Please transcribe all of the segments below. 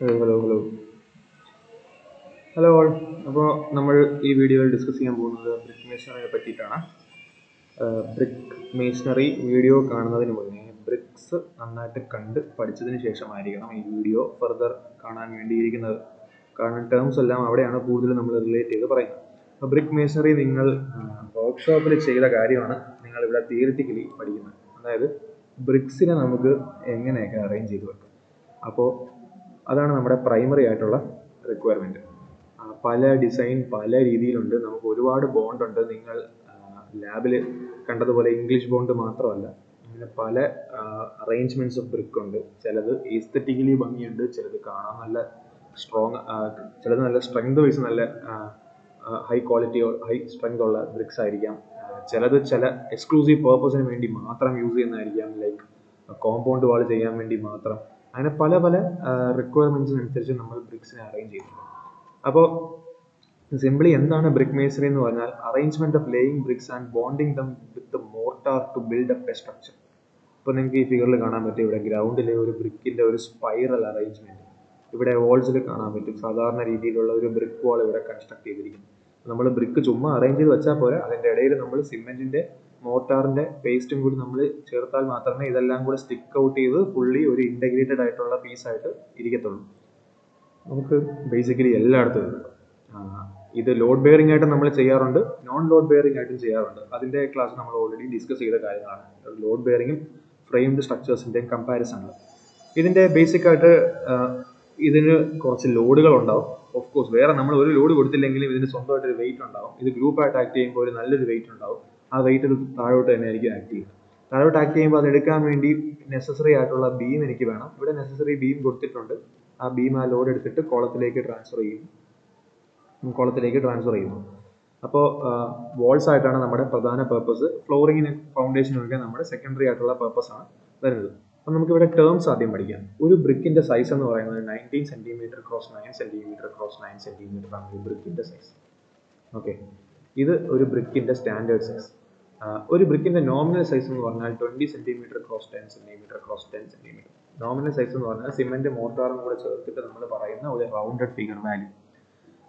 Hello. Hello all. അപ്പോൾ നമ്മൾ ഈ വീഡിയോയിൽ ഡിസ്കസ് ചെയ്യാൻ പോകുന്നത് ബ്രിക്ക് മേസണറിയെ പറ്റിയിട്ടാണ്. ബ്രിക്ക് മേസണറി വീഡിയോ കാണുന്നതിന് മുന്നേ ബ്രിക്സ് നന്നായിട്ട് കണ്ട് പഠിച്ചതിന് ശേഷമായിരിക്കണം ഈ വീഡിയോ ഫർദർ കാണാൻ വേണ്ടിയിരിക്കുന്നത്. കാരണം ടേംസ് എല്ലാം അവിടെയാണ് കൂടുതൽ നമ്മൾ റിലേറ്റ് ചെയ്ത് പറയുന്നത്. അപ്പോൾ ബ്രിക്ക് മേസണറി നിങ്ങൾ വർക്ക്ഷോപ്പിൽ ചെയ്ത കാര്യമാണ് നിങ്ങളിവിടെ തിയറിറ്റിക്കലി പഠിക്കുന്നത്. അതായത് ബ്രിക്സിനെ നമുക്ക് എങ്ങനെയൊക്കെ അറേഞ്ച് ചെയ്ത് വെക്കാം. അപ്പോൾ അതാണ് നമ്മുടെ പ്രൈമറി ആയിട്ടുള്ള റിക്വയർമെൻറ്റ്. പല ഡിസൈൻ പല രീതിയിലുണ്ട്. നമുക്ക് ഒരുപാട് ബോണ്ട് ഉണ്ട്. നിങ്ങൾ ലാബിൽ കണ്ടതുപോലെ ഇംഗ്ലീഷ് ബോണ്ട് മാത്രമല്ല, അങ്ങനെ പല അറേഞ്ച്മെൻറ്റ്സ് ഓഫ് ബ്രിക്ക് ഉണ്ട്. ചിലത് എസ്തെറ്റിക്കലി ഭംഗിയുണ്ട്, ചിലത് കാണാൻ നല്ല സ്ട്രോങ്, ചിലത് നല്ല സ്ട്രെങ്ത് വൈസ് നല്ല ഹൈ ക്വാളിറ്റി ഹൈ സ്ട്രെങ്ത് ഉള്ള ബ്രിക്സ് ആയിരിക്കാം. ചിലത് ചില എക്സ്ക്ലൂസീവ് പേർപ്പസിന് വേണ്ടി മാത്രം യൂസ് ചെയ്യുന്നതായിരിക്കാം, ലൈക്ക് കോമ്പൗണ്ട് വാൾ ചെയ്യാൻ വേണ്ടി മാത്രം. അങ്ങനെ പല പല റിക്വയർമെൻറ്റ്സിനനുസരിച്ച് നമ്മൾ ബ്രിക്സിനെ അറേഞ്ച് ചെയ്യുന്നുണ്ട്. അപ്പോൾ സിംപ്ലി എന്താണ് ബ്രിക്ക് മേസറി എന്ന് പറഞ്ഞാൽ arrangement of laying bricks and bonding them with mortar to build up a structure. ഇപ്പോൾ നിങ്ങൾക്ക് ഈ ഫിഗറിൽ കാണാൻ പറ്റും, ഇവിടെ ഗ്രൗണ്ടിലെ ഒരു ബ്രിക്കിന്റെ ഒരു സ്പൈറൽ അറേഞ്ച്മെന്റ് ഇവിടെ വാൾസിൽ കാണാൻ പറ്റും. സാധാരണ രീതിയിലുള്ള ഒരു ബ്രിക്ക് വാൾ ഇവിടെ കൺസ്ട്രക്ട് ചെയ്തിരിക്കുന്നു. നമ്മൾ ബ്രിക്ക് ചുമ്മാ അറേഞ്ച് ചെയ്ത് വെച്ചാൽ പോരാ, അതിൻ്റെ ഇടയിൽ നമ്മൾ സിമെന്റിന്റെ മോർട്ടാറിന്റെ പേസ്റ്റും കൂടി നമ്മൾ ചേർത്താൽ മാത്രമേ ഇതെല്ലാം കൂടെ സ്റ്റിക്ക് ഔട്ട് ചെയ്ത് ഫുള്ളി ഒരു ഇന്റഗ്രേറ്റഡ് ആയിട്ടുള്ള പീസായിട്ട് ഇരിക്കത്തുള്ളൂ. നമുക്ക് ബേസിക്കലി എല്ലായിടത്തും ഇത് ലോഡ് ബെയറിംഗ് ആയിട്ട് നമ്മൾ ചെയ്യാറുണ്ട്, നോൺ ലോഡ് ബെയറിംഗ് ആയിട്ടും ചെയ്യാറുണ്ട്. അതിൻ്റെ ക്ലാസ് നമ്മൾ ഓൾറെഡി ഡിസ്കസ് ചെയ്ത കാര്യങ്ങളാണ്. ലോഡ് ബെയറിംഗും ഫ്രെയിംഡ് സ്ട്രക്ചേഴ്സിൻ്റെയും കമ്പാരിസണിൽ ഇതിൻ്റെ ബേസിക് ആയിട്ട് ഇതിന് കുറച്ച് ലോഡുകൾ ഉണ്ടാവും. ഓഫ് കോഴ്സ് വേറെ നമ്മൾ ഒരു ലോഡ് കൊടുത്തില്ലെങ്കിലും ഇതിന് സ്വന്തമായിട്ടൊരു വെയിറ്റ് ഉണ്ടാവും. ഇത് ഗ്രൂപ്പായിട്ട് ആക്ട് ചെയ്യുമ്പോൾ ഒരു നല്ലൊരു വെയിറ്റ് ഉണ്ടാവും. ആ വെയിറ്റ് ഇത് താഴോട്ട് തന്നെ ആയിരിക്കും ആക്ട് ചെയ്യുന്നത്. താഴോട്ട് ആക്ട് ചെയ്യുമ്പോൾ അത് എടുക്കാൻ വേണ്ടി നെസസറി ആയിട്ടുള്ള ബീം എനിക്ക് വേണം. ഇവിടെ നെസസറി ബീം കൊടുത്തിട്ടുണ്ട്. ആ ബീം ആ ലോഡ് എടുത്തിട്ട് കോളത്തിലേക്ക് ട്രാൻസ്ഫർ ചെയ്യുന്നു. അപ്പോൾ വാൾസ് ആയിട്ടാണ് നമ്മുടെ പ്രധാന പർപ്പസ്. ഫ്ലോറിങ്ങിന് ഫൗണ്ടേഷനൊക്കെ നമ്മുടെ സെക്കൻഡറി ആയിട്ടുള്ള പർപ്പസ് ആണ് വരുന്നത്. അപ്പം നമുക്കിവിടെ ടേംസ് ആദ്യം പഠിക്കാം. ഒരു ബ്രിക്കിന്റെ സൈസ് എന്ന് പറയുന്നത് 19 centimetre cross 9 centimetre cross 9 centimetre ആണ് ഒരു ബ്രിക്കിന്റെ സൈസ്. ഓക്കെ, ഇത് ഒരു ബ്രിക്കിന്റെ സ്റ്റാൻഡേർഡ് സൈസ്. ഒരു ബ്രിക്കിന്റെ നോമിനൽ സൈസ് എന്ന് പറഞ്ഞാൽ 20 centimetre cross 10 centimetre cross 10 centimetre. Nominal size എന്ന് പറഞ്ഞാൽ സിമെന്റ് മോർട്ടാറും കൂടെ ചേർത്തിട്ട് നമ്മൾ പറയുന്ന ഒരു റൗണ്ടഡ് ഫിഗർ വാല്യൂ,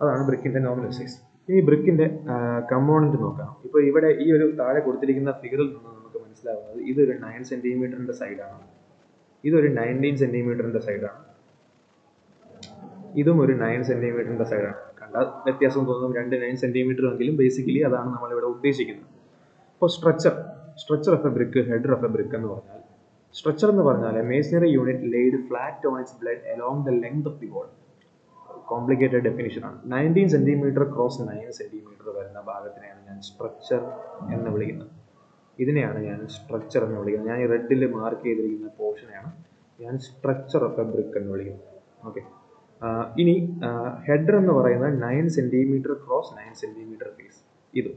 അതാണ് ബ്രിക്കിന്റെ നോമിനൽ സൈസ്. ഇനി ബ്രിക്കിന്റെ കമ്പോണന്റ് നോക്കാം. ഇപ്പോൾ ഇവിടെ ഈ ഒരു താഴെ കൊടുത്തിരിക്കുന്ന ഫിഗറിൽ നിന്ന് നമുക്ക് മനസ്സിലാവുന്നത് ഇതൊരു 9 സെന്റിമീറ്ററിന്റെ സൈഡാണ്, ഇതൊരു 19 സെന്റിമീറ്ററിന്റെ സൈഡാണ്, ഇതും ഒരു 9 സെന്റിമീറ്ററിന്റെ സൈഡാണ്. കണ്ടാൽ വ്യത്യാസം തോന്നും, രണ്ട് 9 സെന്റിമീറ്റർ എങ്കിലും ബേസിക്കലി അതാണ് നമ്മളിവിടെ ഉദ്ദേശിക്കുന്നത്. അപ്പോൾ structure of A brick, header of A brick എന്ന് പറഞ്ഞാൽ, സ്ട്രക്ചർ എന്ന് പറഞ്ഞാൽ masonry unit laid flat on its blood along the length of the wall. Complicated definition ആണ്. 19 സെന്റിമീറ്റർ ക്രോസ് 9 സെന്റിമീറ്റർ വരുന്ന ഭാഗത്തിനെയാണ് ഞാൻ സ്ട്രക്ചർ എന്ന് വിളിക്കുന്നത്. ഇതിനെയാണ് ഞാൻ സ്ട്രക്ചർ എന്ന് വിളിക്കുന്നത്. ഞാൻ ഈ റെഡിൽ മാർക്ക് ചെയ്തിരിക്കുന്ന പോർഷനെയാണ് ഞാൻ സ്ട്രക്ചർ ഓഫ് എ ബ്രിക്ക് എന്ന് വിളിക്കുന്നത്. ഓക്കെ, ഇനി ഹെഡർ എന്ന് പറയുന്നത് 9 സെന്റിമീറ്റർ ക്രോസ് 9 സെന്റിമീറ്റർ ഫേസ്. ഇത്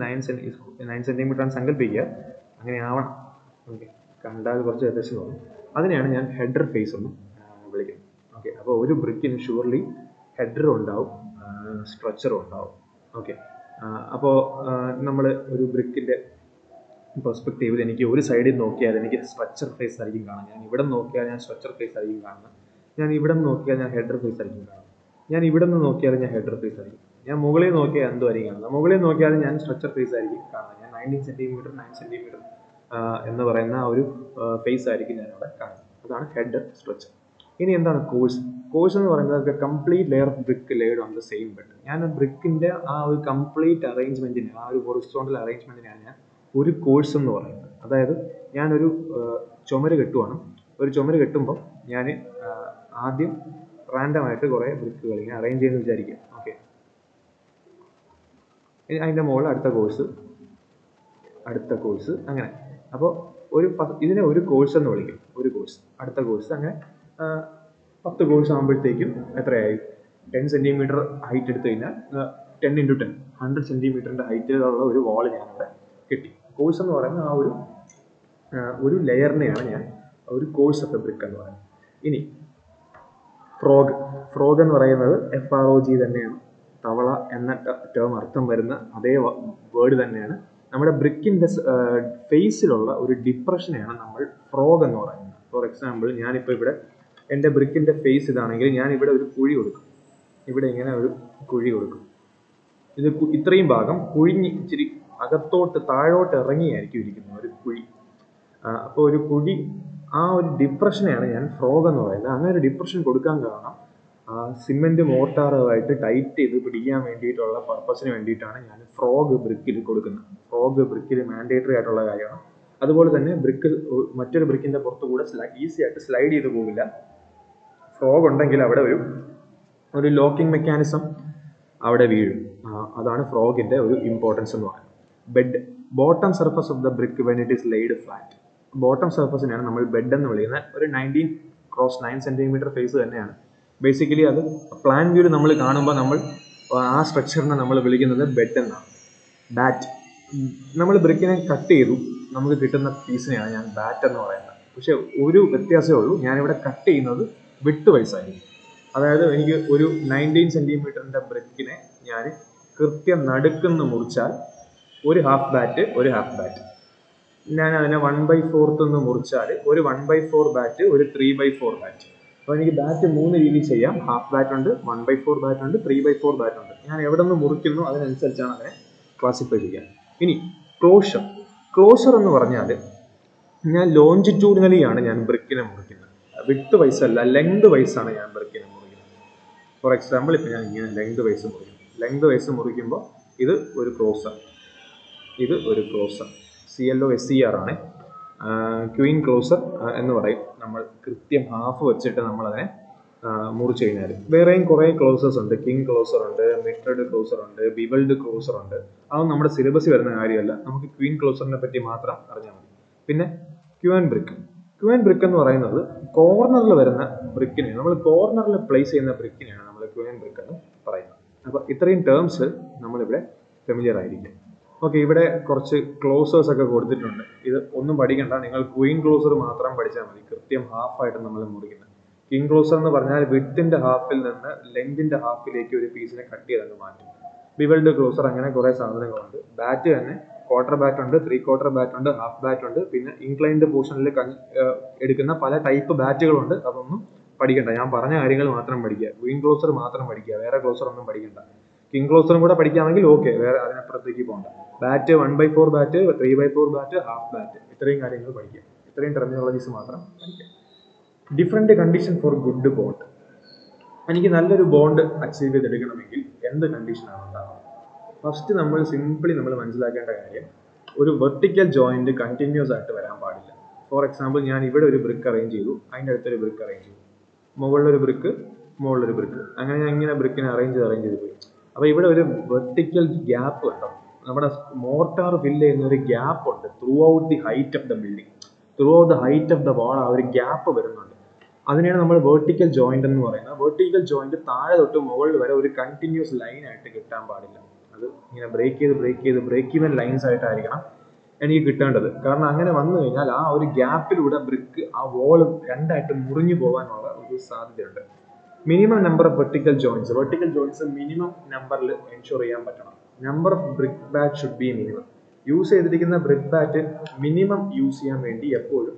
9 സെന്റിമീറ്റർ ആണ് സങ്കല്പിക്കുക, അങ്ങനെ ആവണം. ഓക്കെ, കണ്ടാൽ കുറച്ച് വ്യത്യാസം തോന്നും. അതിനെയാണ് ഞാൻ ഹെഡർ ഫേസ് എന്ന് വിളിക്കുന്നത്. ഓക്കെ, അപ്പോൾ ഒരു ബ്രിക്കിന് ഷുവർലി ഹെഡറും ഉണ്ടാവും, സ്ട്രക്ചറും ഉണ്ടാവും. ഓക്കെ, അപ്പോൾ നമ്മൾ ഒരു ബ്രിക്കിൻ്റെ പെർസ്പെക്റ്റീവിൽ എനിക്ക് ഒരു സൈഡിൽ നോക്കിയാൽ എനിക്ക് സ്ട്രക്ചർ ഫേസ് ആയിരിക്കും കാണാം. ഞാൻ ഇവിടെ നോക്കിയാൽ ഞാൻ സ്ട്രക്ചർ ഫേസ് ആയിരിക്കും കാണുന്നത്. ഞാൻ ഇവിടെ നിന്ന് നോക്കിയാൽ ഞാൻ ഹെഡർ ഫേസ് ആയിരിക്കും കാണുന്നത്. ഞാൻ ഇവിടെ നിന്ന് നോക്കിയാൽ ഞാൻ ഹെഡർ ഫേസ് ആയിരിക്കും. ഞാൻ മുകളിൽ നോക്കിയാൽ എന്തുമായിരിക്കും കാണുന്നത്? മുകളിൽ നോക്കിയാൽ ഞാൻ സ്ട്രക്ചർ ഫേസ് ആയിരിക്കും കാണുന്നത്. ഞാൻ 19 സെന്റിമീറ്റർ 9 സെന്റിമീറ്റർ എന്ന് പറയുന്ന ആ ഒരു ഫേസ് ആയിരിക്കും ഞാൻ അവിടെ കാണുന്നത്. അതാണ് ഹെഡർ സ്ട്രക്ചർ. ഇനി എന്താണ് കോഴ്സ് എന്ന് പറയുന്നത് complete layer of brick laid on the same bed. ഞാൻ ബ്രിക്കിന്റെ ആ ഒരു കംപ്ലീറ്റ് അറേഞ്ച്മെന്റിനെ, ആ ഒരു ഹൊറിസോണ്ടൽ അറേഞ്ച്മെന്റിനെയാണ് ഞാൻ ഒരു കോഴ്സ് എന്ന് പറയുന്നത്. അതായത് ഞാനൊരു ചുമര് കെട്ടുവാണ്. ഒരു ചുമര് കെട്ടുമ്പോൾ ഞാൻ ആദ്യം റാൻഡമായിട്ട് കുറേ ബ്രിക്കുകൾ ഇങ്ങനെ അറേഞ്ച് ചെയ്യുന്ന വിചാരിക്കുക. ഓക്കെ, അതിൻ്റെ മുകളിൽ അടുത്ത കോഴ്സ് അങ്ങനെ. അപ്പോൾ ഇതിനെ ഒരു കോഴ്സ് എന്ന് വിളിക്കും. ഒരു കോഴ്സ്, അടുത്ത കോഴ്സ്, അങ്ങനെ 10 കോഴ്സ് ആകുമ്പോഴത്തേക്കും എത്രയായി? 10 സെന്റിമീറ്റർ ഹൈറ്റ് എടുത്തു കഴിഞ്ഞാൽ 10 × 10 100 സെന്റിമീറ്ററിന്റെ ഹൈറ്റിലുള്ള ഒരു വാൾ ഞാനിവിടെ കെട്ടി. കോഴ്സ് എന്ന് പറയുന്ന ആ ഒരു ലെയറിനെയാണ് ഞാൻ ഒരു കോഴ്സ് ഓഫ് എ ബ്രിക്ക് എന്ന് പറയുന്നത്. ഇനി ഫ്രോഗ് എന്ന് പറയുന്നത് FROG തന്നെയാണ്. തവള എന്ന ടേം അർത്ഥം വരുന്ന അതേ വേർഡ് തന്നെയാണ്. നമ്മുടെ ബ്രിക്കിന്റെ ഫേസിലുള്ള ഒരു ഡിപ്രഷനെയാണ് നമ്മൾ ഫ്രോഗ് എന്ന് പറയുന്നത്. ഫോർ എക്സാമ്പിൾ, ഞാനിപ്പോൾ ഇവിടെ എൻ്റെ ബ്രിക്കിൻ്റെ ഫേസ് ഇതാണെങ്കിൽ ഞാൻ ഇവിടെ ഒരു കുഴി കൊടുക്കും. ഇവിടെ ഇങ്ങനെ ഒരു കുഴി കൊടുക്കും. ഇത് ഇത്രയും ഭാഗം കുഴിഞ്ഞ് ഇച്ചിരി അകത്തോട്ട് താഴോട്ട് ഇറങ്ങിയായിരിക്കും ഇരിക്കുന്നത് ഒരു കുഴി. അപ്പോൾ ഒരു കുഴി, ആ ഒരു ഡിപ്രഷനെയാണ് ഞാൻ ഫ്രോഗ് എന്ന് പറയുന്നത്. അങ്ങനെ ഒരു ഡിപ്രഷൻ കൊടുക്കാൻ കാരണം സിമെൻറ്റ് മോർട്ടാറുമായിട്ട് ടൈറ്റ് ചെയ്ത് പിടിക്കാൻ വേണ്ടിയിട്ടുള്ള പർപ്പസിന് വേണ്ടിയിട്ടാണ് ഞാൻ ഫ്രോഗ് ബ്രിക്കിൽ കൊടുക്കുന്നത്. ഫ്രോഗ് ബ്രിക്കിൽ മാൻഡേറ്ററി ആയിട്ടുള്ള കാര്യമാണ്. അതുപോലെ തന്നെ ബ്രിക്ക് മറ്റൊരു ബ്രിക്കിൻ്റെ പുറത്തു കൂടെ ഈസി ആയിട്ട് സ്ലൈഡ് ചെയ്ത് പോകില്ല. ഫ്രോഗ് ഉണ്ടെങ്കിൽ അവിടെ ഒരു ലോക്കിംഗ് മെക്കാനിസം അവിടെ വീഴും. അതാണ് ഫ്രോഗിൻ്റെ ഒരു ഇമ്പോർട്ടൻസ് എന്ന് പറയുന്നത്. Bottom surface of the brick when it is laid flat. Bottom സർഫസിനെയാണ് നമ്മൾ ബെഡ് എന്ന് വിളിക്കുന്നത്. ഒരു 19x9 സെൻറ്റിമീറ്റർ ഫേസ് തന്നെയാണ്. ബേസിക്കലി അത് പ്ലാൻ വ്യൂവിൽ നമ്മൾ കാണുമ്പോൾ നമ്മൾ ആ സ്ട്രക്ചറിനെ നമ്മൾ വിളിക്കുന്നത് ബെഡ് എന്നാണ്. ബാറ്റ്, നമ്മൾ ബ്രിക്കിനെ കട്ട് ചെയ്തു നമുക്ക് കിട്ടുന്ന പീസിനെയാണ് ഞാൻ ബാറ്റ് എന്ന് പറയുന്നത്. പക്ഷെ ഒരു വ്യത്യാസമേ ഉള്ളൂ, ഞാനിവിടെ കട്ട് ചെയ്യുന്നത് വിട്ട് വൈസായിരിക്കും. അതായത് എനിക്ക് ഒരു 19 സെൻറ്റിമീറ്ററിൻ്റെ ബ്രിക്കിനെ ഞാൻ കൃത്യം നടുക്കുന്ന് മുറിച്ചാൽ ഒരു ഹാഫ് ബാറ്റ്, ഞാൻ അതിനെ 1/4 മുറിച്ചാൽ ഒരു 1/4 ബാറ്റ്, ഒരു 3/4 ബാറ്റ്. അപ്പോൾ എനിക്ക് ബാറ്റ് 3 രീതിയിൽ ചെയ്യാം. ഹാഫ് ബാറ്റ് ഉണ്ട്, 1/4 ബാറ്റ് ഉണ്ട്, 3/4 ബാറ്റ് ഉണ്ട്. ഞാൻ എവിടെ നിന്ന് മുറിക്കുന്നു അതിനനുസരിച്ചാണ് അതിനെ ക്ലാസിഫൈ ചെയ്യുക. ഇനി ക്ലോഷർ എന്ന് പറഞ്ഞാൽ ഞാൻ ലോഞ്ചിറ്റ്യൂഡിനലി ആണ് ഞാൻ ബ്രിക്കിനെ മുറിക്കുന്നത്. വിഡ്ത്ത് വൈസ് അല്ല, ലെങ്ത് വൈസാണ് ഞാൻ ബ്രിക്കിനെ മുറിക്കുന്നത്. ഫോർ എക്സാമ്പിൾ ഇപ്പോൾ ഞാൻ ഇങ്ങനെ ലെങ്ത് വൈസ് മുറിക്കുമ്പോൾ ഇത് ഒരു ക്ലോസർ, CLOSER ആണ്. ക്വീൻ ക്ലോസർ എന്ന് പറയും. നമ്മൾ കൃത്യം ഹാഫ് വെച്ചിട്ട് നമ്മളതിനെ മുറിച്ച് കഴിഞ്ഞാൽ. വേറെയും കുറേ ക്ലോസേഴ്സ് ഉണ്ട്. കിങ് ക്ലോസർ ഉണ്ട്, മിറ്റഡ് ക്ലോസർ ഉണ്ട്, ബിവൽഡ് ക്ലോസർ ഉണ്ട്. അതൊന്നും നമ്മുടെ സിലബസിൽ വരുന്ന കാര്യമല്ല. നമുക്ക് ക്വീൻ ക്ലോസറിനെ പറ്റി മാത്രം അറിഞ്ഞാൽ മതി. പിന്നെ ക്യൂൻ ബ്രിക്ക് എന്ന് പറയുന്നത് കോർണറിൽ വരുന്ന ബ്രിക്കിനെ, നമ്മൾ കോർണറിൽ പ്ലേസ് ചെയ്യുന്ന ബ്രിക്കിനെയാണ് നമ്മൾ ക്യൂൻ ബ്രിക്ക് എന്ന് പറയുന്നത്. അപ്പോൾ ഇത്രയും ടേംസ് നമ്മളിവിടെ ഫെമിലിയർ ആയിരിക്കും. ഓക്കെ, ഇവിടെ കുറച്ച് ക്ലോസേഴ്സ് ഒക്കെ കൊടുത്തിട്ടുണ്ട്. ഇത് ഒന്നും പഠിക്കണ്ട, നിങ്ങൾ ക്വീൻ ക്ലോസർ മാത്രം പഠിച്ചാൽ മതി. കൃത്യം ഹാഫായിട്ട് നമ്മൾ മുറിക്കുന്നത്. കിങ് ക്ലോസർ എന്ന് പറഞ്ഞാൽ വിഡ്ത്തിൻ്റെ ഹാഫിൽ നിന്ന് ലെങ്തിൻ്റെ ഹാഫിലേക്ക് ഒരു പീസിനെ കട്ട് ചെയ്തങ്ങ് മാറ്റും. ബിവൽഡ് ക്ലോസർ, അങ്ങനെ കുറേ സാധനങ്ങളുണ്ട്. ബാറ്റ് തന്നെ ക്വാർട്ടർ ബാറ്റ് ഉണ്ട്, 3/4 ബാറ്റ് ഉണ്ട്, ഹാഫ് ബാറ്റ് ഉണ്ട്. പിന്നെ ഇൻക്ലൈൻഡ് പോർഷനിൽ എടുക്കുന്ന പല ടൈപ്പ് ബാറ്റുകളുണ്ട്. അതൊന്നും പഠിക്കണ്ട, ഞാൻ പറഞ്ഞ കാര്യങ്ങൾ മാത്രം പഠിക്കുക. ക്വീൻ ക്ലോസർ മാത്രം പഠിക്കുക, വേറെ ക്ലോസർ ഒന്നും പഠിക്കണ്ട. കിങ് ക്ലോസറും കൂടെ പഠിക്കുകയാണെങ്കിൽ ഓക്കെ, വേറെ അതിനപ്പുറത്തേക്ക് പോകണ്ട. Bat 1/4 bat, 3/4 bat, half bat, ഇത്രയും കാര്യങ്ങൾ പഠിക്കുക. ഇത്രയും ടെർമിനോളജീസ് മാത്രം പഠിക്കുക. Different condition for good bond. എനിക്ക് നല്ലൊരു ബോണ്ട് അച്ചീവ് ചെയ്തെടുക്കണമെങ്കിൽ എന്ത് കണ്ടീഷനാണ് ഉണ്ടാകുന്നത്? ഫസ്റ്റ് നമ്മൾ മനസ്സിലാക്കേണ്ട കാര്യം, ഒരു വെർട്ടിക്കൽ ജോയിന്റ് കണ്ടിന്യൂസ് ആയിട്ട് വരാൻ പാടില്ല. ഫോർ എക്സാമ്പിൾ, ഞാൻ ഇവിടെ ഒരു ബ്രിക്ക് അറേഞ്ച് ചെയ്തു, അതിൻ്റെ അടുത്തൊരു ബ്രിക്ക് അറേഞ്ച് ചെയ്തു, മുകളിലൊരു ബ്രിക്ക്, അങ്ങനെ ഞാൻ ഇങ്ങനെ ബ്രിക്കിനെ അറേഞ്ച് ചെയ്ത് പോയി. അപ്പോൾ ഇവിടെ ഒരു വെർട്ടിക്കൽ ഗ്യാപ്പ് ഉണ്ടാവും. നമ്മുടെ മോർട്ടാർ ഫില്ല് ചെയ്യുന്ന ഒരു ഗ്യാപ്പ് ഉണ്ട് through out the height of the building, through out the height of the wall. ആ ഒരു ഗ്യാപ്പ് വരുന്നുണ്ട്. അതിനെയാണ് നമ്മൾ വെർട്ടിക്കൽ ജോയിന്റ് എന്ന് പറയുന്നത്. വെർട്ടിക്കൽ ജോയിന്റ് താഴെ തൊട്ട് മുകളിൽ വരെ ഒരു കണ്ടിന്യൂസ് ലൈൻ ആയിട്ട് കിട്ടാൻ പാടില്ല. അത് ഇങ്ങനെ ബ്രേക്ക് ഈവൻ ലൈൻസ് ആയിട്ടായിരിക്കണം എനിക്ക് കിട്ടേണ്ടത്. കാരണം അങ്ങനെ വന്നു കഴിഞ്ഞാൽ ആ ഒരു ഗ്യാപ്പിലൂടെ ബ്രിക്ക്, ആ വോൾ രണ്ടായിട്ട് മുറിഞ്ഞു പോകാനുള്ള ഒരു സാധ്യതയുണ്ട്. Minimum number of vertical joints minimum നമ്പറിൽ എൻഷുർ ചെയ്യാൻ പറ്റണം. Number of brick bat should be minimum. Use ചെയ്തിരിക്കുന്ന ബ്രിക്ക് ബാറ്റ് മിനിമം യൂസ് ചെയ്യാൻ വേണ്ടി എപ്പോഴും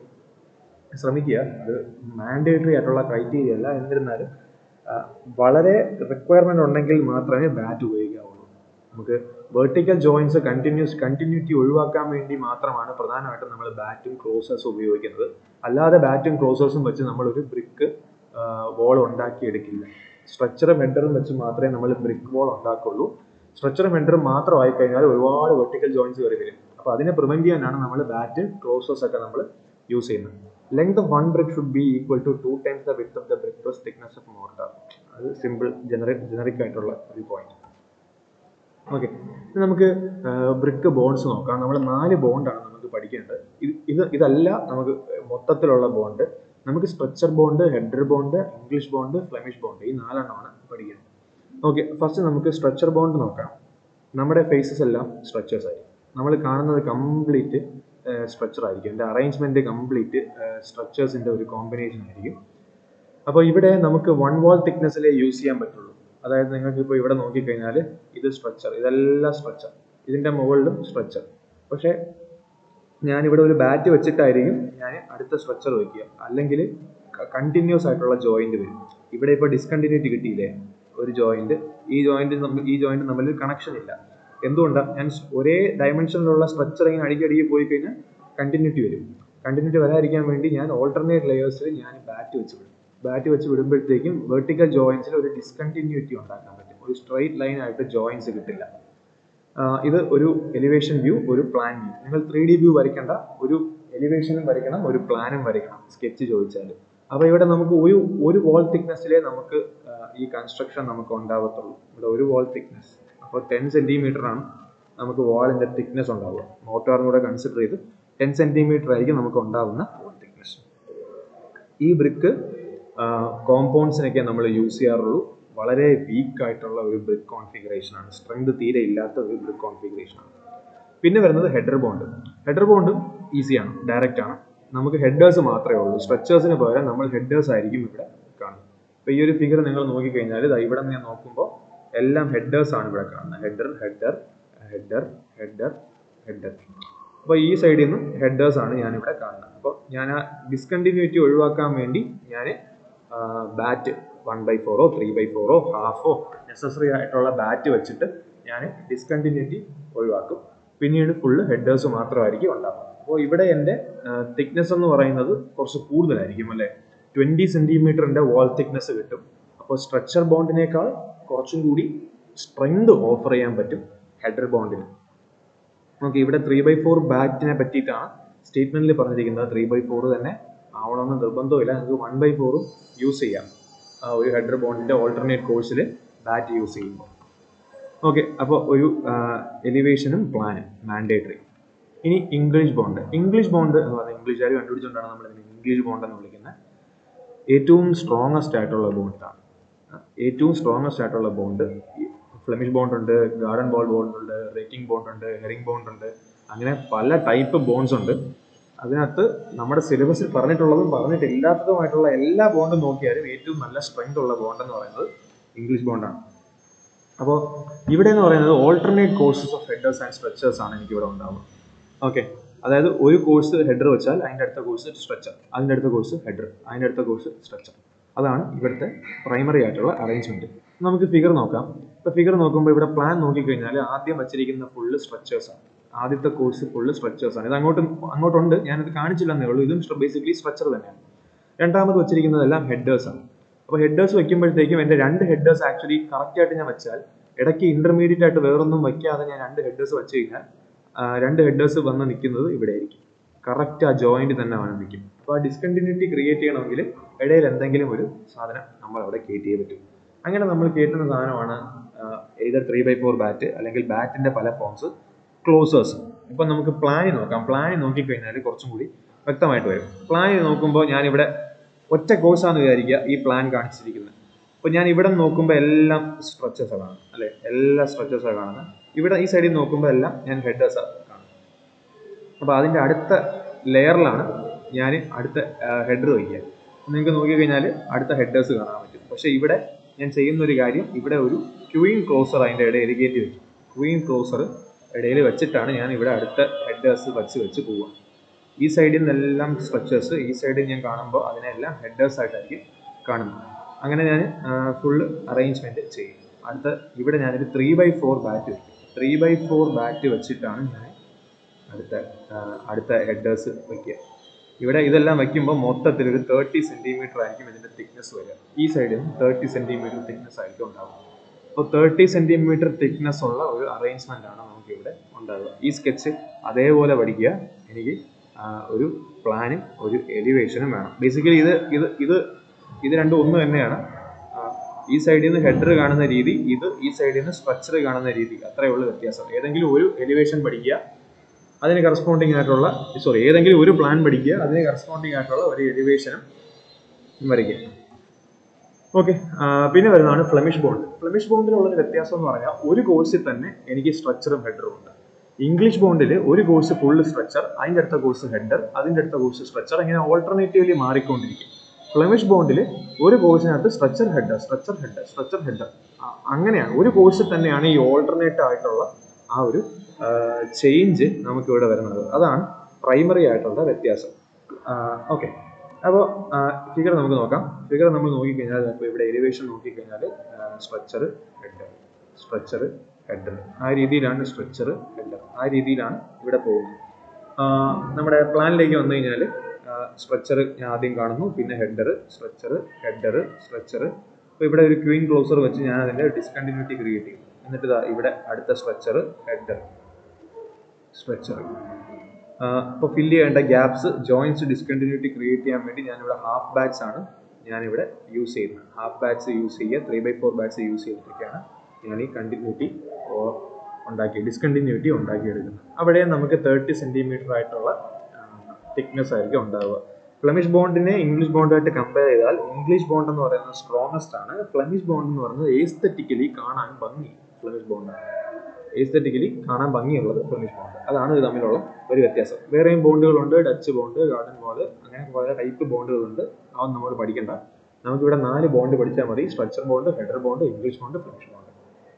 ശ്രമിക്കുക. അത് മാൻഡേറ്ററി ആയിട്ടുള്ള ക്രൈറ്റീരിയ അല്ല, എന്നിരുന്നാലും വളരെ റിക്വയർമെന്റ് ഉണ്ടെങ്കിൽ മാത്രമേ ബാറ്റ് ഉപയോഗിക്കാവുള്ളൂ. നമുക്ക് വെർട്ടിക്കൽ ജോയിന്റ്സ് കണ്ടിന്യൂറ്റി ഒഴിവാക്കാൻ വേണ്ടി മാത്രമാണ് പ്രധാനമായിട്ടും നമ്മൾ ബാറ്റും ക്ലോസേഴ്സും ഉപയോഗിക്കുന്നത്. അല്ലാതെ ബാറ്റും ക്ലോസേഴ്സും വെച്ച് നമ്മളൊരു ബ്രിക്ക് വോൾ ഉണ്ടാക്കിയെടുക്കില്ല. സ്ട്രക്ചറും ഹെഡറും വെച്ച് മാത്രമേ നമ്മൾ ബ്രിക്ക് വോൾ ഉണ്ടാക്കുള്ളൂ. സ്ട്രക്ചറും ഹെഡറും മാത്രം ആയിക്കഴിഞ്ഞാൽ ഒരുപാട് വെർട്ടിക്കൽ ജോയിന്റ്സ് കയറി വരും. അപ്പോൾ അതിനെ പ്രിവെന്റ് ചെയ്യാനാണ് നമ്മൾ ബാറ്റ്, ക്ലോസേഴ്സ് ഒക്കെ നമ്മൾ യൂസ് ചെയ്യുന്നത്. Length of one brick should be equal to 2 times the width of the brick plus thickness of mortar. അത് സിമ്പിൾ ജനറിക് ആയിട്ടുള്ള ഒരു പോയിന്റ്. ഓക്കെ, നമുക്ക് ബ്രിക്ക് ബോണ്ട്സ് നോക്കാം. നമ്മൾ 4 ബോണ്ടാണ് നമുക്ക് പഠിക്കേണ്ടത്. ഇതല്ല നമുക്ക് മൊത്തത്തിലുള്ള ബോണ്ട്. നമുക്ക് structure bond, header bond, English bond, Flemish bond, ഈ 4 പഠിക്കുന്നത്. ഓക്കെ, ഫസ്റ്റ് നമുക്ക് സ്ട്രക്ചർ ബോണ്ട് നോക്കാം. നമ്മുടെ ഫേസസ് എല്ലാം സ്ട്രക്ചേഴ്സ് ആയിരിക്കും. നമ്മൾ കാണുന്നത് കംപ്ലീറ്റ് സ്ട്രക്ചർ ആയിരിക്കും. എൻ്റെ അറേഞ്ച്മെൻറ്റ് കംപ്ലീറ്റ് സ്ട്രക്ചേഴ്സിൻ്റെ ഒരു കോമ്പിനേഷൻ ആയിരിക്കും. അപ്പോൾ ഇവിടെ നമുക്ക് 1 wall തിക്നെസ്സിലേ യൂസ് ചെയ്യാൻ പറ്റുള്ളൂ. അതായത് നിങ്ങൾക്ക് ഇപ്പോൾ ഇവിടെ നോക്കിക്കഴിഞ്ഞാൽ ഇത് സ്ട്രക്ചർ, ഇതെല്ലാം സ്ട്രക്ചർ, ഇതിൻ്റെ മുകളിലും സ്ട്രക്ചർ. പക്ഷേ ഞാനിവിടെ ഒരു ബാറ്റ് വെച്ചിട്ടായിരിക്കും ഞാൻ അടുത്ത സ്ട്രക്ചർ വയ്ക്കുക. അല്ലെങ്കിൽ കണ്ടിന്യൂസ് ആയിട്ടുള്ള ജോയിന്റ് വരും. ഇവിടെ ഇപ്പോൾ ഡിസ്കണ്ടിന്യൂറ്റി കിട്ടിയില്ലേ ഒരു ജോയിന്റ്, ഈ ജോയിന്റ് തമ്മിൽ കണക്ഷൻ ഇല്ല. എന്തുകൊണ്ടാണ്? ഞാൻ ഒരേ ഡയമെൻഷനിലുള്ള സ്ട്രക്ചർ ഇങ്ങനെ അടിക്കടിക്ക് പോയി കഴിഞ്ഞാൽ കണ്ടിന്യൂറ്റി വരും. കണ്ടിന്യൂറ്റി വരാതിരിക്കാൻ വേണ്ടി ഞാൻ ഓൾട്ടർനേറ്റ് ലെയേഴ്സിൽ ഞാൻ ബാറ്റ് വെച്ച് വിടും. ബാറ്റ് വെച്ച് വിടുമ്പോഴത്തേക്കും വെർട്ടിക്കൽ ജോയിൻസിൽ ഒരു ഡിസ്കണ്ടിന്യൂറ്റി ഉണ്ടാക്കാൻ പറ്റും. ഒരു സ്ട്രെയിറ്റ് ലൈൻ ആയിട്ട് ജോയിൻസ് കിട്ടില്ല. ഇത് ഒരു എലിവേഷൻ വ്യൂ, ഒരു പ്ലാൻ വ്യൂ. നിങ്ങൾ 3D വ്യൂ വരയ്ക്കേണ്ട, ഒരു എലിവേഷനും വരയ്ക്കണം, ഒരു പ്ലാനും വരയ്ക്കണം സ്കെച്ച് ചോദിച്ചാൽ. അപ്പോൾ ഇവിടെ നമുക്ക് ഒരു വാൾ തിക്നെസ്സിലേ നമുക്ക് ഈ കൺസ്ട്രക്ഷൻ നമുക്ക് ഉണ്ടാവത്തുള്ളൂ. ഇവിടെ ഒരു വാൾ തിക്നെസ്, അപ്പോൾ 10 സെൻറ്റിമീറ്റർ ആണ് നമുക്ക് വാളിൻ്റെ തിക്നെസ് ഉണ്ടാവുക. മോർട്ടാറും കൂടെ കൺസിഡർ ചെയ്ത് 10 സെൻറ്റിമീറ്റർ ആയിരിക്കും നമുക്ക് ഉണ്ടാവുന്ന വാൾ തിക്നെസ്. ഈ ബ്രിക്ക് കോമ്പൗണ്ട്സിനൊക്കെ നമ്മൾ യൂസ് ചെയ്യാറുള്ളൂ. വളരെ വീക്ക് ആയിട്ടുള്ള ഒരു ബ്രിക്ക് കോൺഫിഗറേഷൻ ആണ്, സ്ട്രെങ്ത് തീരെ ഇല്ലാത്ത ഒരു ബ്രിക്ക് കോൺഫിഗറേഷൻ ആണ്. പിന്നെ വരുന്നത് ഹെഡർ ബോണ്ട്. ഹെഡർ ബോണ്ടും ഈസിയാണ്, ഡയറക്റ്റ് ആണ്. നമുക്ക് ഹെഡേഴ്സ് മാത്രമേ ഉള്ളൂ. സ്ട്രക്ചേഴ്സിന് പകരം നമ്മൾ ഹെഡേഴ്സ് ആയിരിക്കും ഇവിടെ കാണുന്നത്. അപ്പോൾ ഈ ഒരു ഫിഗർ നിങ്ങൾ നോക്കിക്കഴിഞ്ഞാൽ ഇവിടെ നിന്ന് നോക്കുമ്പോൾ എല്ലാം ഹെഡേഴ്സ് ആണ് ഇവിടെ കാണുന്നത്. Header header header header header. അപ്പോൾ ഈ സൈഡിൽ നിന്നും ഹെഡേഴ്സ് ആണ് ഞാനിവിടെ കാണുന്നത്. അപ്പോൾ ഞാൻ ആ ഡിസ്കണ്ടിന്യൂറ്റി ഒഴിവാക്കാൻ വേണ്ടി ഞാൻ ബാറ്റ് 1/4 3/4 ഹാഫോ നെസസറി ആയിട്ടുള്ള ബാറ്റ് വെച്ചിട്ട് ഞാൻ ഡിസ്കണ്ടിന്യൂറ്റി ഒഴിവാക്കും. പിന്നീട് ഫുള്ള് ഹെഡേഴ്സ് മാത്രമായിരിക്കും ഉണ്ടാകും. അപ്പോൾ ഇവിടെ എൻ്റെ തിക്നെസ് എന്ന് പറയുന്നത് കുറച്ച് കൂടുതലായിരിക്കും അല്ലേ. 20 സെൻറ്റിമീറ്ററിൻ്റെ വാൾ തിക്നെസ് കിട്ടും. അപ്പോൾ സ്ട്രക്ചർ ബോണ്ടിനേക്കാൾ കുറച്ചും കൂടി സ്ട്രെങ്ത് ഓഫർ ചെയ്യാൻ പറ്റും ഹെഡർ ബോണ്ടിന്. ഓക്കെ, ഇവിടെ 3/4 ബാറ്റിനെ പറ്റിയിട്ടാണ് സ്റ്റേറ്റ്മെന്റിൽ പറഞ്ഞിരിക്കുന്നത്. 3/4 തന്നെ ആവണമെന്ന് നിർബന്ധമില്ല, നിങ്ങൾക്ക് 1/4 യൂസ് ചെയ്യാം ഒരു ഹെഡർ ബോണ്ടിന്റെ ഓൾട്ടർനേറ്റ് കോഴ്സിൽ ബാറ്റ് യൂസ് ചെയ്യുമ്പോൾ. ഓക്കെ, അപ്പോൾ ഒരു എലിവേഷനും പ്ലാനും മാൻഡേറ്ററി. ഇനി ഇംഗ്ലീഷ് ബോണ്ട്. ഇംഗ്ലീഷ് ബോണ്ട് എന്ന് പറഞ്ഞാൽ ഇംഗ്ലീഷുകാർ കണ്ടുപിടിച്ചുകൊണ്ടാണ് നമ്മൾ ഇംഗ്ലീഷ് ബോണ്ട് എന്ന് വിളിക്കുന്നത്. ഏറ്റവും സ്ട്രോങ്ങസ്റ്റ് ആയിട്ടുള്ള ബോണ്ടാണ്. ഏറ്റവും സ്ട്രോങ്ങസ്റ്റ് ആയിട്ടുള്ള ബോണ്ട് ഫ്ലെമിഷ് ബോണ്ട് ഉണ്ട്, ഗാർഡൻ ബോൾ ബോണ്ട് ഉണ്ട്, റേക്കിംഗ് ബോണ്ട് ഉണ്ട്, ഹെറിംഗ് ബോണ്ട് ഉണ്ട്. അങ്ങനെ പല ടൈപ്പ് ബോണ്ട്സ് ഉണ്ട്. അതിനകത്ത് നമ്മുടെ സിലബസിൽ പറഞ്ഞിട്ടുള്ളതും പറഞ്ഞിട്ടില്ലാത്തതുമായിട്ടുള്ള എല്ലാ ബോണ്ടും നോക്കിയാലും ഏറ്റവും നല്ല സ്ട്രെങ്ത് ഉള്ള ബോണ്ട് എന്ന് പറയുന്നത് ഇംഗ്ലീഷ് ബോണ്ടാണ്. അപ്പോൾ ഇവിടെ എന്ന് പറയുന്നത് alternate courses of headers and structures ആണ് എനിക്കിവിടെ ഉണ്ടാവുക. ഓക്കെ, അതായത് ഒരു കോഴ്സ് ഹെഡർ വെച്ചാൽ അതിൻ്റെ അടുത്ത കോഴ്സ് സ്ട്രക്ചർ, അതിൻ്റെ അടുത്ത കോഴ്സ് ഹെഡർ, അതിൻ്റെ അടുത്ത കോഴ്സ് സ്ട്രക്ചർ. അതാണ് ഇവിടുത്തെ പ്രൈമറി ആയിട്ടുള്ള അറേഞ്ച്മെന്റ്. നമുക്ക് ഫിഗർ നോക്കാം. ഇപ്പോൾ ഫിഗർ നോക്കുമ്പോൾ ഇവിടെ പ്ലാൻ നോക്കിക്കഴിഞ്ഞാൽ ആദ്യം വെച്ചിരിക്കുന്ന ഫുള്ള് സ്ട്രക്ചേഴ്സ് ആണ്. ആദ്യത്തെ കോഴ്സ് ഫുള്ള് സ്ട്രക്ചേഴ്സ് ആണ്. ഇത് അങ്ങോട്ടുണ്ട്, ഞാനിത് കാണിച്ചില്ലെന്നേ ഉള്ളൂ. ഇതും ബേസിക്കലി സ്ട്രക്ചർ തന്നെയാണ്. രണ്ടാമത് വെച്ചിരിക്കുന്നതെല്ലാം ഹെഡേഴ്സ് ആണ്. അപ്പോൾ ഹെഡേഴ്സ് വെക്കുമ്പോഴത്തേക്കും എൻ്റെ 2 ഹെഡേഴ്സ് ആക്ച്വലി കറക്റ്റായിട്ട് ഞാൻ വെച്ചാൽ, ഇടയ്ക്ക് ഇന്റർമീഡിയറ്റ് ആയിട്ട് വേറൊന്നും വയ്ക്കാതെ ഞാൻ 2 ഹെഡേഴ്സ് വെച്ച് കഴിഞ്ഞാൽ 2 ഹെഡേഴ്സ് വന്ന് നിൽക്കുന്നത് ഇവിടെ ആയിരിക്കും. കറക്റ്റ് ആ ജോയിന്റ് തന്നെ വന്ന് നിൽക്കും. അപ്പോൾ ആ ഡിസ്കണ്ടിന്യൂറ്റി ക്രിയേറ്റ് ചെയ്യണമെങ്കിൽ ഇടയിൽ എന്തെങ്കിലും ഒരു സാധനം നമ്മൾ അവിടെ കയറ്റിയേ പറ്റും. അങ്ങനെ നമ്മൾ കയറ്റുന്ന സാധനമാണ് either 3/4 ബാറ്റ്, അല്ലെങ്കിൽ ബാറ്റിന്റെ പല ഫോംസ്, ക്ലോസേഴ്സ്. ഇപ്പം നമുക്ക് പ്ലാനിൽ നോക്കാം. പ്ലാനിൽ നോക്കിക്കഴിഞ്ഞാൽ കുറച്ചും കൂടി വ്യക്തമായിട്ട് വരും. പ്ലാനിൽ നോക്കുമ്പോൾ ഞാനിവിടെ ഒറ്റ കോഴ്സാന്ന് വിചാരിക്കുക ഈ പ്ലാൻ കാണിച്ചിരിക്കുന്നത്. അപ്പോൾ ഞാൻ ഇവിടെ നോക്കുമ്പോൾ എല്ലാം സ്ട്രക്ചേഴ്സാണ് കാണുന്നത് അല്ലേ, എല്ലാ സ്ട്രക്ചേഴ്സാണ് കാണുന്നത്. ഇവിടെ ഈ സൈഡിൽ നോക്കുമ്പോൾ എല്ലാം ഞാൻ ഹെഡേഴ്സാണ് കാണുന്നത്. അപ്പോൾ അതിൻ്റെ അടുത്ത ലെയറിലാണ് ഞാൻ അടുത്ത ഹെഡർ വയ്ക്കുക. നിങ്ങൾക്ക് നോക്കിക്കഴിഞ്ഞാൽ അടുത്ത ഹെഡേഴ്സ് കാണാൻ പറ്റും. പക്ഷേ ഇവിടെ ഞാൻ ചെയ്യുന്നൊരു കാര്യം, ഇവിടെ ഒരു ക്വീൻ ക്ലോസർ അതിൻ്റെ ഇടയിൽ കയറ്റി വയ്ക്കും. ക്വീൻ ക്ലോസർ ഇടയിൽ വെച്ചിട്ടാണ് ഞാൻ ഇവിടെ അടുത്ത ഹെഡേഴ്സ് വെച്ച് പോവുക. ഈ സൈഡിൽ നിന്നെല്ലാം സ്ട്രക്ചേഴ്സ്, ഈ സൈഡിൽ ഞാൻ കാണുമ്പോൾ അതിനെല്ലാം ഹെഡേഴ്സ് ആയിട്ടായിരിക്കും കാണുന്നത്. അങ്ങനെ ഞാൻ ഫുള്ള് അറേഞ്ച്മെൻറ്റ് ചെയ്യും. ഇവിടെ ഞാനൊരു 3/4 ബാറ്റ് വയ്ക്കും. 3/4 ബാറ്റ് വെച്ചിട്ടാണ് ഞാൻ അടുത്ത ഹെഡേഴ്സ് വയ്ക്കുക. ഇവിടെ ഇതെല്ലാം വയ്ക്കുമ്പോൾ മൊത്തത്തിൽ ഒരു 30 സെൻറ്റിമീറ്റർ ആയിരിക്കും ഇതിൻ്റെ തിക്നെസ് വരിക. ഈ സൈഡിൽ നിന്ന് 30 സെൻറ്റിമീറ്റർ തിക്നെസ് ആയിരിക്കും ഉണ്ടാവുക. അപ്പോൾ 30 സെൻറ്റിമീറ്റർ തിക്നെസ് ഉള്ള ഒരു അറേഞ്ച്മെൻ്റ് ആണ് നമുക്കിവിടെ ഉണ്ടാവുക. ഈ സ്കെച്ച് അതേപോലെ പഠിക്കുക. എനിക്ക് ഒരു പ്ലാനും ഒരു എലിവേഷനും വേണം. ബേസിക്കലി ഇത് രണ്ടും ഒന്ന് തന്നെയാണ്. ഈ സൈഡിൽ നിന്ന് ഹെഡർ കാണുന്ന രീതി, ഈ സൈഡിൽ നിന്ന് സ്ട്രക്ചർ കാണുന്ന രീതി, അത്രയേ ഉള്ളൂ വ്യത്യാസം. ഏതെങ്കിലും ഒരു എലിവേഷൻ പഠിക്കുക, അതിന് കറസ്പോണ്ടിങ് ആയിട്ടുള്ള ഏതെങ്കിലും ഒരു പ്ലാൻ പഠിക്കുക, അതിന് കറസ്പോണ്ടിങ് ആയിട്ടുള്ള ഒരു എലിവേഷനും വരയ്ക്കുക. ഓക്കെ, പിന്നെ വരുന്നതാണ് ഫ്ലെമിഷ് ബോണ്ട്. ഫ്ലെമിഷ് ബോണ്ടിലുള്ളൊരു വ്യത്യാസം എന്ന് പറഞ്ഞാൽ ഒരു കോഴ്സിൽ തന്നെ എനിക്ക് സ്ട്രക്ചറും ഹെഡറും ഉണ്ട്. ഇംഗ്ലീഷ് ബോണ്ടിൽ ഒരു കോഴ്സ് ഫുള്ള് സ്ട്രക്ചർ, അതിൻ്റെ അടുത്ത കോഴ്സ് ഹെഡർ, അതിൻ്റെ അടുത്ത കോഴ്സ് സ്ട്രക്ചർ, ഇങ്ങനെ ഓൾട്ടർനേറ്റീവ്ലി മാറിക്കൊണ്ടിരിക്കും. ഫ്ലെമിഷ് ബോണ്ടിൽ ഒരു കോഴ്സിനകത്ത് stretcher header, stretcher header, stretcher header, അങ്ങനെയാണ്. ഒരു കോഴ്സിൽ തന്നെയാണ് ഈ ഓൾട്ടർനേറ്റ് ആയിട്ടുള്ള ആ ഒരു ചേഞ്ച് നമുക്കിവിടെ വരുന്നത്. അതാണ് പ്രൈമറി ആയിട്ടുള്ള വ്യത്യാസം. ഓക്കെ, അപ്പോൾ ഫിഗർ നമുക്ക് നോക്കാം. ഫിഗർ നമ്മൾ നോക്കിക്കഴിഞ്ഞാൽ ഇപ്പോൾ ഇവിടെ എലിവേഷൻ നോക്കിക്കഴിഞ്ഞാൽ സ്ട്രക്ചർ ഹെഡർ സ്ട്രക്ചർ ഹെഡർ ആ രീതിയിലാണ് സ്ട്രക്ചർ ഹെഡർ ആ രീതിയിലാണ് ഇവിടെ പോകുന്നത്. നമ്മുടെ പ്ലാനിലേക്ക് വന്നു കഴിഞ്ഞാൽ സ്ട്രക്ചർ ഞാൻ ആദ്യം കാണുന്നു, പിന്നെ ഹെഡർ സ്ട്രക്ചർ ഹെഡർ സ്ട്രക്ചർ. അപ്പോൾ ഇവിടെ ഒരു ക്വീൻ ക്ലോസർ വെച്ച് ഞാൻ അതിൻ്റെ ഡിസ്കണ്ടിന്യൂറ്റി ക്രിയേറ്റ് ചെയ്യും. എന്നിട്ട് ഇവിടെ അടുത്ത സ്ട്രക്ചർ ഹെഡർ സ്ട്രക്ചർ. ഇപ്പോൾ ഫില്ല് ചെയ്യേണ്ട ഗ്യാപ്സ് ജോയിൻസ് ഡിസ്കണ്ടിന്യൂറ്റി ക്രിയേറ്റ് ചെയ്യാൻ വേണ്ടി ഞാനിവിടെ ഹാഫ് ബാറ്റ്സ് ആണ് ഞാനിവിടെ യൂസ് ചെയ്യുന്നത്. ഹാഫ് ബാറ്റ്സ് യൂസ് ചെയ്യുക, 3/4 ബാറ്റ്സ് യൂസ് ചെയ്തിട്ടൊക്കെയാണ് ഞാൻ ഈ കണ്ടിന്യൂറ്റി ഡിസ്കണ്ടിന്യൂറ്റി ഉണ്ടാക്കിയെടുക്കുന്നത്. അവിടെ നമുക്ക് 30 സെൻറ്റിമീറ്റർ ആയിട്ടുള്ള തിക്നെസ് ആയിരിക്കും ഉണ്ടാവുക. ഫ്ലെമിഷ് ബോണ്ടിനെ ഇംഗ്ലീഷ് ബോണ്ടായിട്ട് കമ്പയർ ചെയ്താൽ ഇംഗ്ലീഷ് ബോണ്ട് എന്ന് പറയുന്നത് സ്ട്രോങ്ങസ്റ്റ് ആണ്. ഫ്ലെമിഷ് ബോണ്ട് എന്ന് പറയുന്നത് എസ്തെറ്റിക്കലി കാണാൻ ഫ്ലെമിഷ് ബോണ്ടാണ്. എസ്തെറ്റിക്കലി കാണാൻ ഭംഗിയുള്ളത് ഫ്ലെമിഷ് ബോണ്ട്. അതാണ് ഇത് തമ്മിലുള്ള ഒരു വ്യത്യാസം. വേറെയും ബോണ്ടുകളുണ്ട്, ഡച്ച് ബോണ്ട്, ഗാർഡൻ ബോണ്ട്, അങ്ങനെ പല ടൈപ്പ് ബോണ്ടുകളുണ്ട്. അതൊന്നും നമ്മൾ പഠിക്കണ്ട. നമുക്കിവിടെ 4 ബോണ്ട് പഠിച്ചാൽ മതി. Structure bond, header bond, English bond, Flemish bond.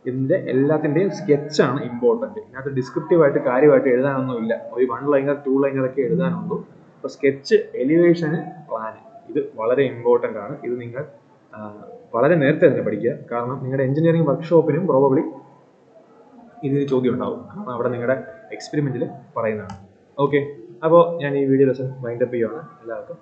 ഇതിൻ്റെ എല്ലാത്തിൻ്റെയും സ്കെച്ചാണ് ഇമ്പോർട്ടൻറ്റ്. ഇതിനകത്ത് ഡിസ്ക്രിപ്റ്റീവായിട്ട് കാര്യമായിട്ട് എഴുതാനൊന്നുമില്ല. ഒരു 1 ലൈനർ 2 ലൈനർ ഒക്കെ എഴുതാനുള്ളൂ. അപ്പോൾ സ്കെച്ച്, എലിവേഷന്, പ്ലാൻ ഇത് വളരെ ഇമ്പോർട്ടൻ്റ് ആണ്. ഇത് നിങ്ങൾ വളരെ നേരത്തെ തന്നെ പഠിക്കുക. കാരണം നിങ്ങളുടെ എഞ്ചിനീയറിംഗ് വർക്ക്ഷോപ്പിനും പ്രോബബ്ലി ഇതിന് ചോദ്യം ഉണ്ടാവും. കാരണം അവിടെ നിങ്ങളുടെ എക്സ്പെരിമെൻറ്റിൽ പറയുന്നതാണ്. ഓക്കെ, അപ്പോൾ ഞാൻ ഈ വീഡിയോ ലെസൺ വൈൻഡപ്പ് ചെയ്യുകയാണ്. എല്ലാവർക്കും